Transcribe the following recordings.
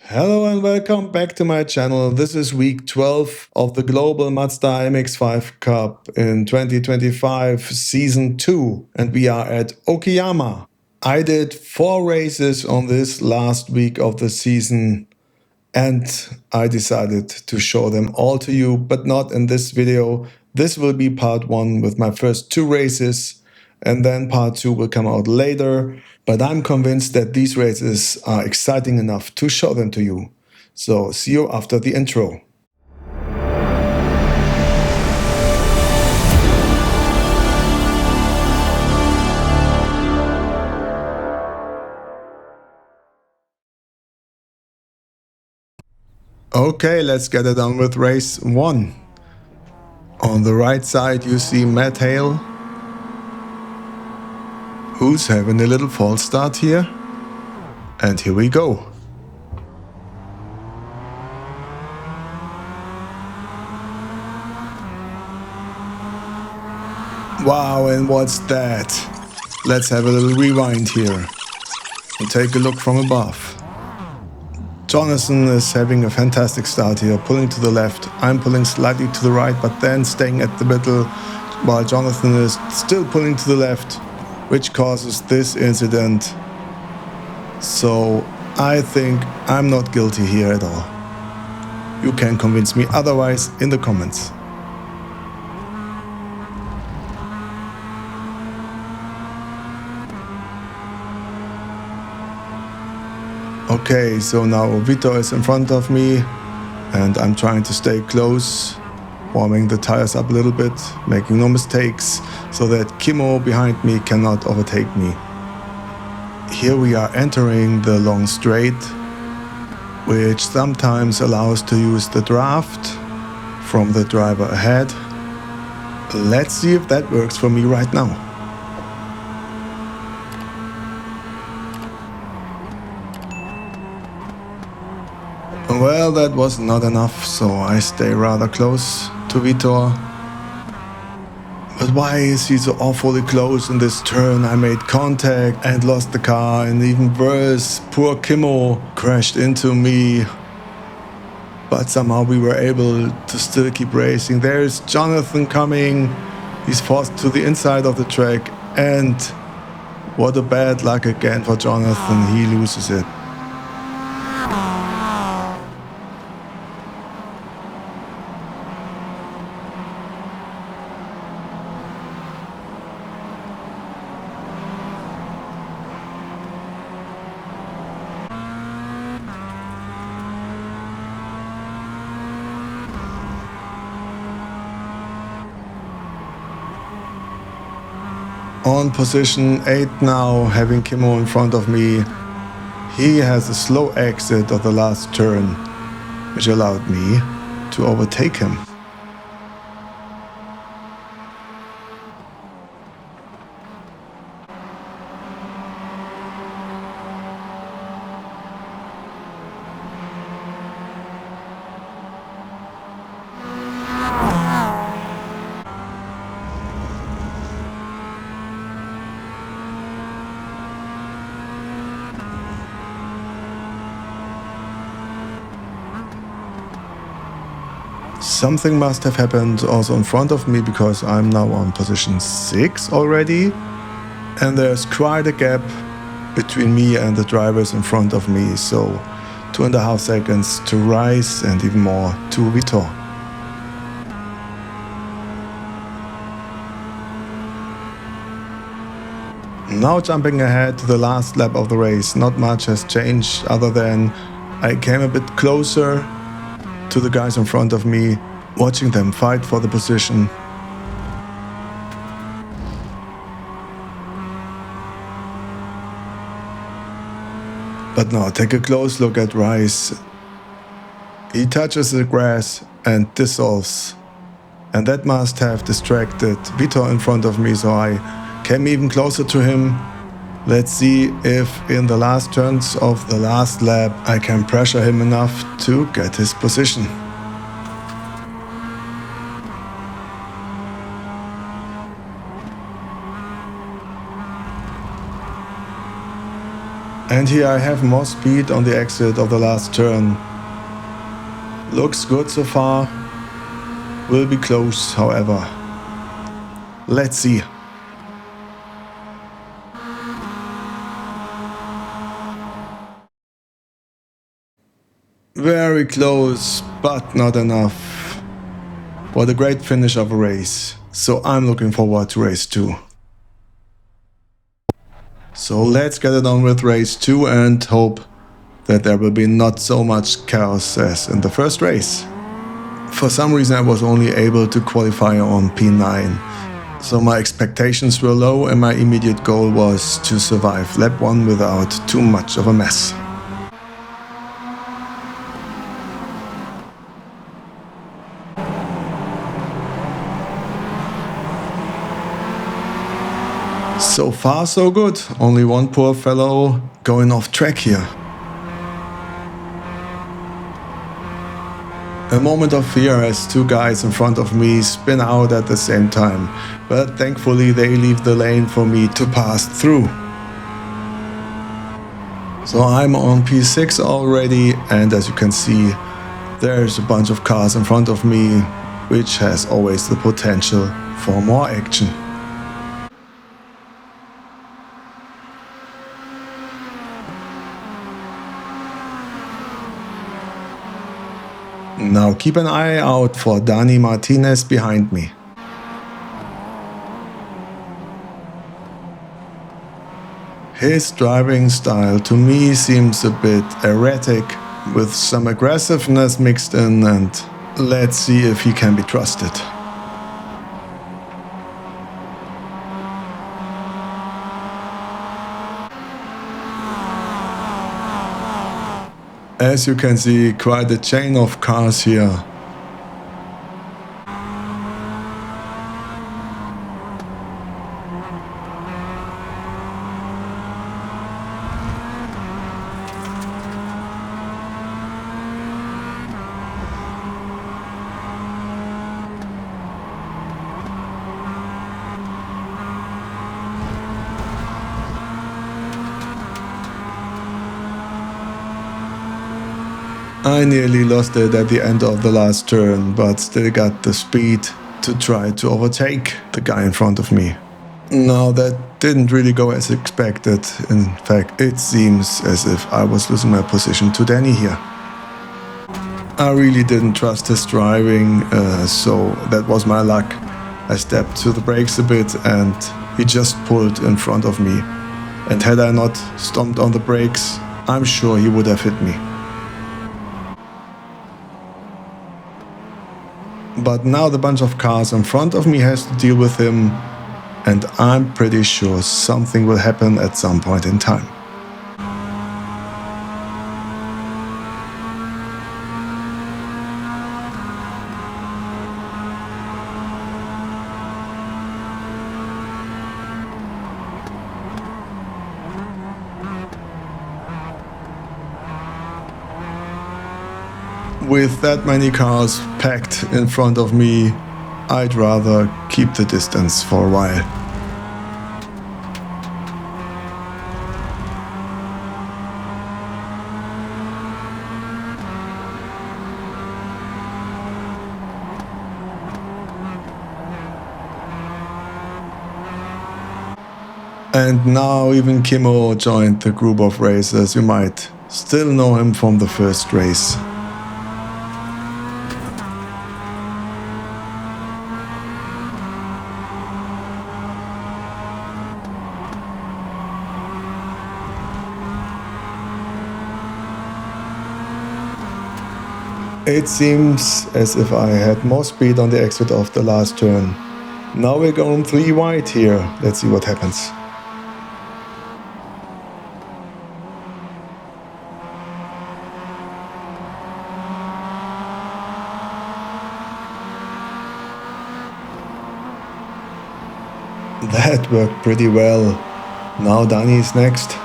Hello and welcome back to my channel. This is week 12 of the Global Mazda MX-5 Cup in 2025 Season 2 and we are at Okyama. I did 4 races on this last week of the season and I decided to show them all to you, but not in this video. This will be part 1 with my first 2 races and then part 2 will come out later. But I'm convinced that these races are exciting enough to show them to you. So see you after the intro. Okay, let's get it on with race 1. On the right side you see Matt Hale, who's having a little false start here. And here we go. Wow, and what's that? Let's have a little rewind here and take a look from above. Jonathan is having a fantastic start here, pulling to the left. I'm pulling slightly to the right, but then staying at the middle, while Jonathan is still pulling to the left, which causes this incident. So I think I'm not guilty here at all. You can convince me otherwise in the comments. Okay, so now Vito is in front of me and I'm trying to stay close, warming the tires up a little bit, making no mistakes so that T-Moe behind me cannot overtake me. Here we are entering the long straight, which sometimes allows to use the draft from the driver ahead. Let's see if that works for me right now. Well, that was not enough, so I stay rather close to Vito. But why is he so awfully close in this turn? I made contact and lost the car, and even worse, poor T-Moe crashed into me. But somehow we were able to still keep racing. There's Jonathan coming. He's forced to the inside of the track, and what a bad luck again for Jonathan. He loses it. On position 8 now, having T-Moe in front of me. He has a slow exit of the last turn, which allowed me to overtake him. Something must have happened also in front of me because I'm now on position 6 already. And there's quite a gap between me and the drivers in front of me. So 2.5 seconds to Rice and even more to Vito. Now jumping ahead to the last lap of the race. Not much has changed other than I came a bit closer to the guys in front of me, watching them fight for the position. But now take a close look at Rice. He touches the grass and dissolves. And that must have distracted Vito in front of me, so I came even closer to him. Let's see if in the last turns of the last lap I can pressure him enough to get his position. And here I have more speed on the exit of the last turn. Looks good so far. Will be close, however. Let's see. Very close, but not enough. What a great finish of a race. So I'm looking forward to race 2. So let's get it on with race 2 and hope that there will be not so much chaos as in the first race. For some reason I was only able to qualify on P9. So my expectations were low and my immediate goal was to survive lap 1 without too much of a mess. So far so good, only one poor fellow going off track here. A moment of fear as 2 guys in front of me spin out at the same time, but thankfully they leave the lane for me to pass through. So I'm on P6 already, and as you can see, there's a bunch of cars in front of me, which has always the potential for more action. Now keep an eye out for Dani Martinez behind me. His driving style to me seems a bit erratic, with some aggressiveness mixed in, and let's see if he can be trusted. As you can see, quite a chain of cars here. I nearly lost it at the end of the last turn, but still got the speed to try to overtake the guy in front of me. Now that didn't really go as expected. In fact, it seems as if I was losing my position to Danny here. I really didn't trust his driving, so that was my luck. I stepped to the brakes a bit and he just pulled in front of me. And had I not stomped on the brakes, I'm sure he would have hit me. But now the bunch of cars in front of me has to deal with him, and I'm pretty sure something will happen at some point in time. With that many cars packed in front of me, I'd rather keep the distance for a while. And now even T-Moe joined the group of racers. You might still know him from the first race. It seems as if I had more speed on the exit of the last turn. Now we're going 3 wide here. Let's see what happens. That worked pretty well. Now Dani is next.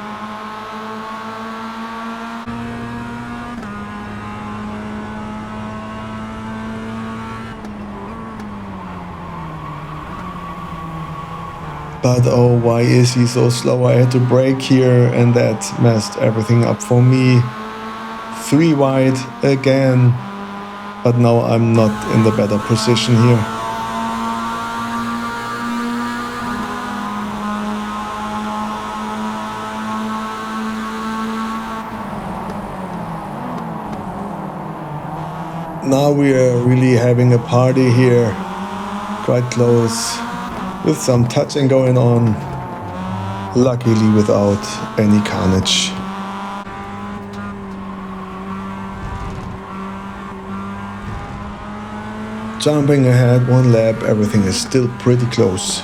But oh, why is he so slow? I had to brake here and that messed everything up for me. 3 wide again. But now I'm not in the better position here. Now we are really having a party here. Quite close. With some touching going on. Luckily without any carnage. Jumping ahead 1 lap, everything is still pretty close.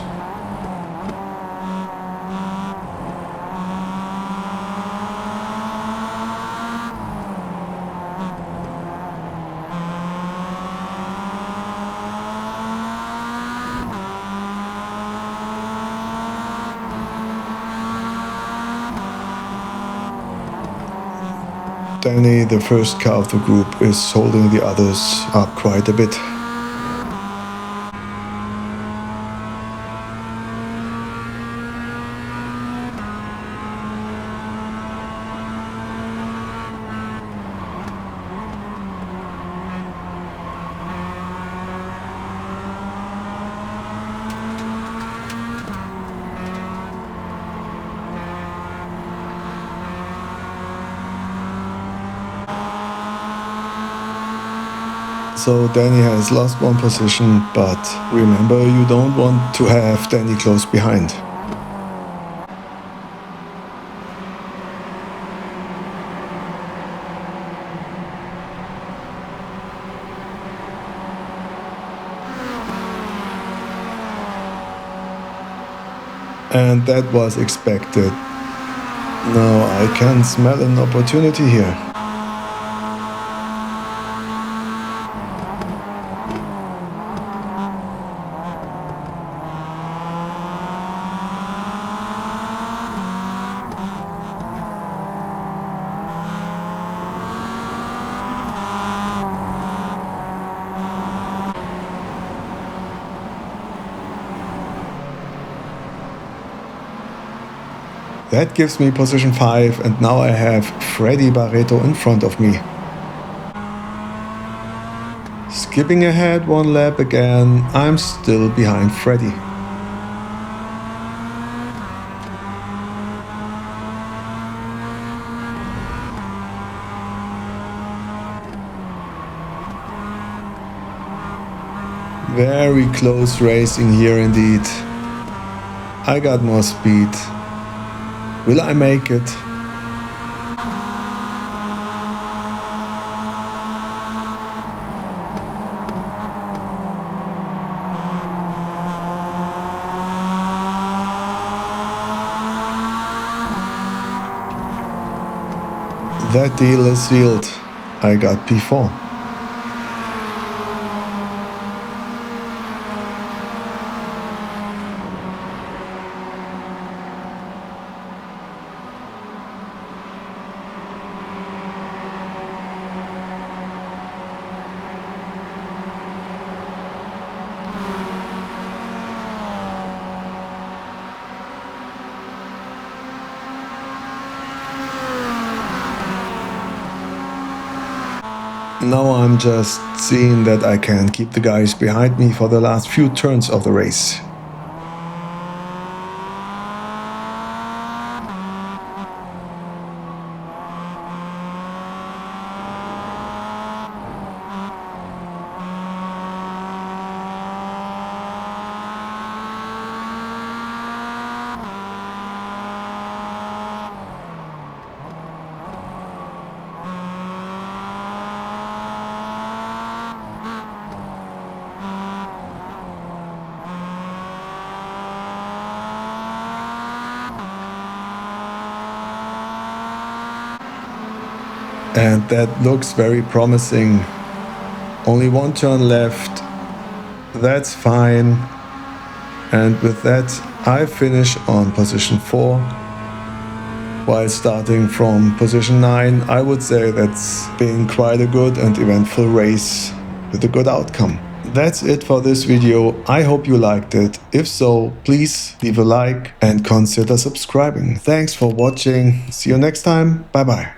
Danny, the first car of the group, is holding the others up quite a bit. So Danny has lost 1 position, but remember, you don't want to have Danny close behind. And that was expected. Now I can smell an opportunity here. That gives me position 5, and now I have Freddy Barreto in front of me. Skipping ahead 1 lap again, I'm still behind Freddy. Very close racing here indeed. I got more speed. Will I make it? That deal is sealed. I got P4. Now I'm just seeing that I can keep the guys behind me for the last few turns of the race. And that looks very promising. Only 1 turn left. That's fine. And with that, I finish on position 4. While starting from position 9, I would say that's been quite a good and eventful race with a good outcome. That's it for this video. I hope you liked it. If so, please leave a like and consider subscribing. Thanks for watching. See you next time. Bye bye.